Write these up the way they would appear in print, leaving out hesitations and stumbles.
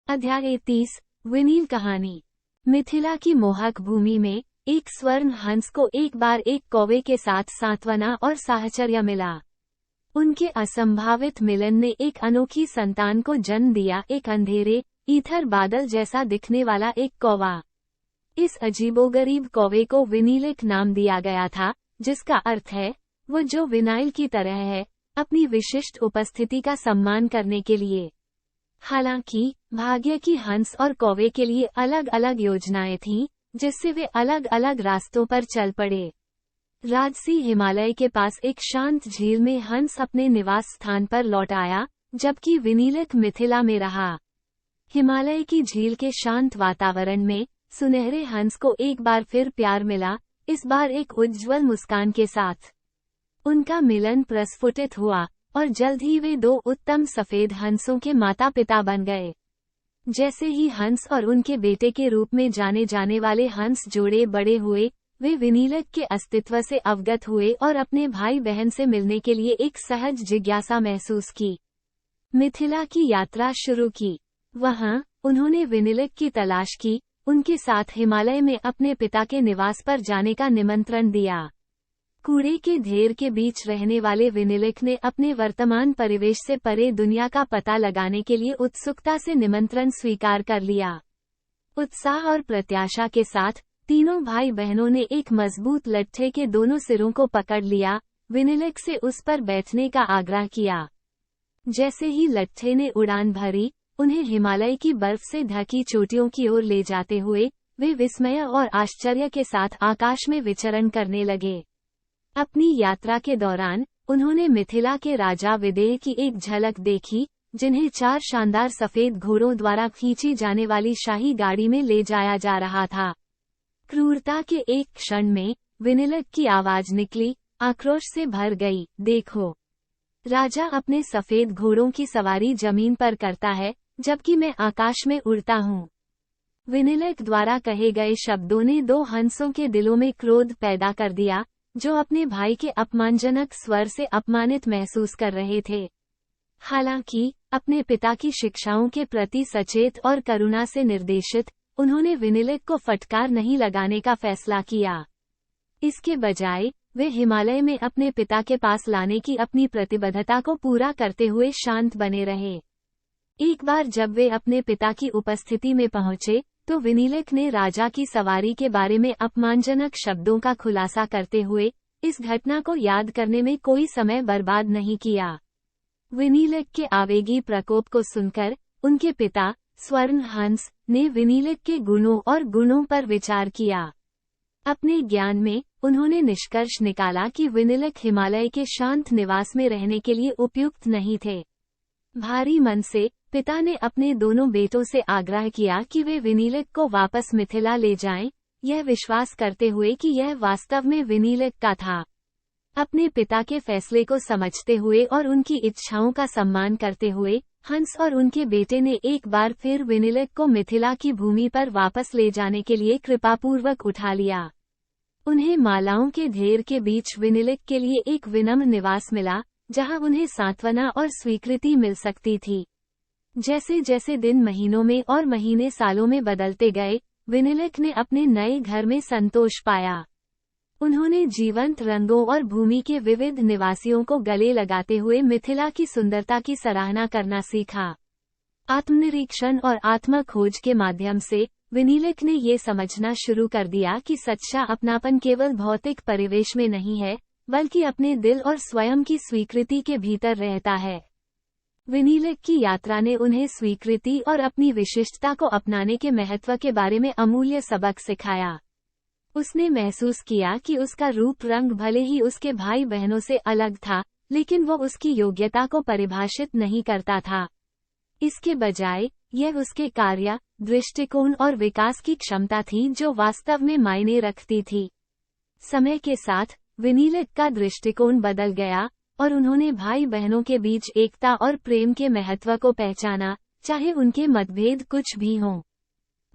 अध्याय 30 विनील कहानी। मिथिला की मोहक भूमि में एक स्वर्ण हंस को एक बार एक कौवे के साथ सांत्वना और साहचर्य मिला। उनके असंभावित मिलन ने एक अनोखी संतान को जन्म दिया, एक अंधेरे ईथर बादल जैसा दिखने वाला एक कौवा। इस अजीबोगरीब कौवे को विनीलिक नाम दिया गया था, जिसका अर्थ है वो जो विनाइल की तरह है, अपनी विशिष्ट उपस्थिति का सम्मान करने के लिए। हालांकि भाग्य की हंस और कौवे के लिए अलग अलग योजनाएं थीं, जिससे वे अलग अलग रास्तों पर चल पड़े। राजसी हिमालय के पास एक शांत झील में हंस अपने निवास स्थान पर लौट आया, जबकि विनीलिक मिथिला में रहा। हिमालय की झील के शांत वातावरण में सुनहरे हंस को एक बार फिर प्यार मिला, इस बार एक उज्ज्वल मुस्कान के साथ। उनका मिलन प्रस्फुटित हुआ और जल्द ही वे दो उत्तम सफेद हंसों के माता पिता बन गए। जैसे ही हंस और उनके बेटे के रूप में जाने जाने वाले हंस जोड़े बड़े हुए, वे विनीलिक के अस्तित्व से अवगत हुए और अपने भाई बहन से मिलने के लिए एक सहज जिज्ञासा महसूस की। मिथिला की यात्रा शुरू की। वहां उन्होंने विनीलिक की तलाश की, उनके साथ हिमालय में अपने पिता के निवास पर जाने का निमंत्रण दिया। कूड़े के ढेर के बीच रहने वाले विनीलिक ने अपने वर्तमान परिवेश से परे दुनिया का पता लगाने के लिए उत्सुकता से निमंत्रण स्वीकार कर लिया। उत्साह और प्रत्याशा के साथ तीनों भाई बहनों ने एक मजबूत लट्ठे के दोनों सिरों को पकड़ लिया, विनीलिक से उस पर बैठने का आग्रह किया। जैसे ही लट्ठे ने उड़ान भरी, उन्हें हिमालय की बर्फ से ढकी चोटियों की ओर ले जाते हुए वे विस्मय और आश्चर्य के साथ आकाश में विचरण करने लगे। अपनी यात्रा के दौरान उन्होंने मिथिला के राजा विदेह की एक झलक देखी, जिन्हें 4 शानदार सफेद घोड़ों द्वारा खींची जाने वाली शाही गाड़ी में ले जाया जा रहा था। क्रूरता के एक क्षण में विनीलिक की आवाज निकली, आक्रोश से भर गई, देखो, राजा अपने सफेद घोड़ों की सवारी जमीन पर करता है, जबकि मैं आकाश में उड़ता हूँ। विनीलिक द्वारा कहे गए शब्दों ने दो हंसों के दिलों में क्रोध पैदा कर दिया, जो अपने भाई के अपमानजनक स्वर से अपमानित महसूस कर रहे थे। हालांकि अपने पिता की शिक्षाओं के प्रति सचेत और करुणा से निर्देशित, उन्होंने विनीलिक को फटकार नहीं लगाने का फैसला किया। इसके बजाय वे हिमालय में अपने पिता के पास लाने की अपनी प्रतिबद्धता को पूरा करते हुए शांत बने रहे। एक बार जब वे अपने पिता की उपस्थिति में पहुंचे, तो विनीलिक ने राजा की सवारी के बारे में अपमानजनक शब्दों का खुलासा करते हुए इस घटना को याद करने में कोई समय बर्बाद नहीं किया। विनीलिक के आवेगी प्रकोप को सुनकर उनके पिता स्वर्ण हंस ने विनीलिक के गुणों पर विचार किया। अपने ज्ञान में उन्होंने निष्कर्ष निकाला कि विनीलिक हिमालय के शांत निवास में रहने के लिए उपयुक्त नहीं थे। भारी मन से पिता ने अपने दोनों बेटों से आग्रह किया कि वे विनीलिक को वापस मिथिला ले जाएं, यह विश्वास करते हुए कि यह वास्तव में विनीलिक का था। अपने पिता के फैसले को समझते हुए और उनकी इच्छाओं का सम्मान करते हुए हंस और उनके बेटे ने एक बार फिर विनीलिक को मिथिला की भूमि पर वापस ले जाने के लिए कृपापूर्वक उठा लिया। उन्हें मालाओं के ढेर के बीच विनीलिक के लिए एक विनम्र निवास मिला, जहां उन्हें सांत्वना और स्वीकृति मिल सकती थी। जैसे जैसे दिन महीनों में और महीने सालों में बदलते गए, विनीलिक ने अपने नए घर में संतोष पाया। उन्होंने जीवंत रंगों और भूमि के विविध निवासियों को गले लगाते हुए मिथिला की सुंदरता की सराहना करना सीखा। आत्मनिरीक्षण और आत्म खोज के माध्यम से विनीलिक ने ये समझना शुरू कर दिया कि सच्चा अपनापन केवल भौतिक परिवेश में नहीं है, बल्कि अपने दिल और स्वयं की स्वीकृति के भीतर रहता है। विनीलिक की यात्रा ने उन्हें स्वीकृति और अपनी विशिष्टता को अपनाने के महत्व के बारे में अमूल्य सबक सिखाया। उसने महसूस किया कि उसका रूप रंग भले ही उसके भाई बहनों से अलग था, लेकिन वो उसकी योग्यता को परिभाषित नहीं करता था। इसके बजाय यह उसके कार्य, दृष्टिकोण और विकास की क्षमता थी जो वास्तव में मायने रखती थी। समय के साथ विनीलिक का दृष्टिकोण बदल गया और उन्होंने भाई बहनों के बीच एकता और प्रेम के महत्व को पहचाना, चाहे उनके मतभेद कुछ भी हों।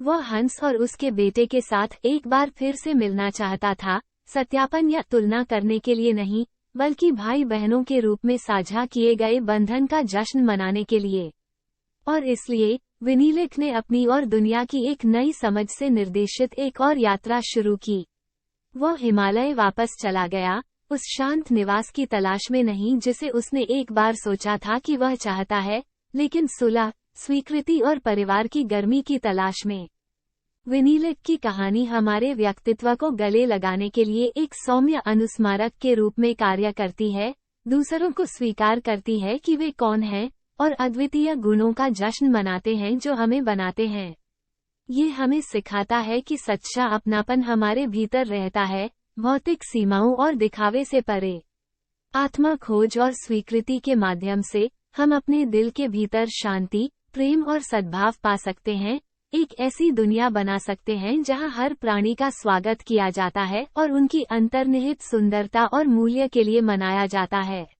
वह हंस और उसके बेटे के साथ एक बार फिर से मिलना चाहता था, सत्यापन या तुलना करने के लिए नहीं, बल्कि भाई बहनों के रूप में साझा किए गए बंधन का जश्न मनाने के लिए। और इसलिए विनीलिक ने अपनी और दुनिया की एक नई समझ से निर्देशित एक और यात्रा शुरू की। वह हिमालय वापस चला गया, उस शांत निवास की तलाश में नहीं जिसे उसने एक बार सोचा था कि वह चाहता है, लेकिन सुलह, स्वीकृति और परिवार की गर्मी की तलाश में। विनीलिक की कहानी हमारे व्यक्तित्व को गले लगाने के लिए एक सौम्य अनुस्मारक के रूप में कार्य करती है, दूसरों को स्वीकार करती है कि वे कौन हैं, और अद्वितीय गुणों का जश्न मनाते हैं जो हमें बनाते हैं। ये हमें सिखाता है कि सच्चा अपनापन हमारे भीतर रहता है, भौतिक सीमाओं और दिखावे से परे। आत्मा खोज और स्वीकृति के माध्यम से हम अपने दिल के भीतर शांति, प्रेम और सद्भाव पा सकते हैं, एक ऐसी दुनिया बना सकते हैं जहां हर प्राणी का स्वागत किया जाता है और उनकी अंतर्निहित सुंदरता और मूल्य के लिए मनाया जाता है।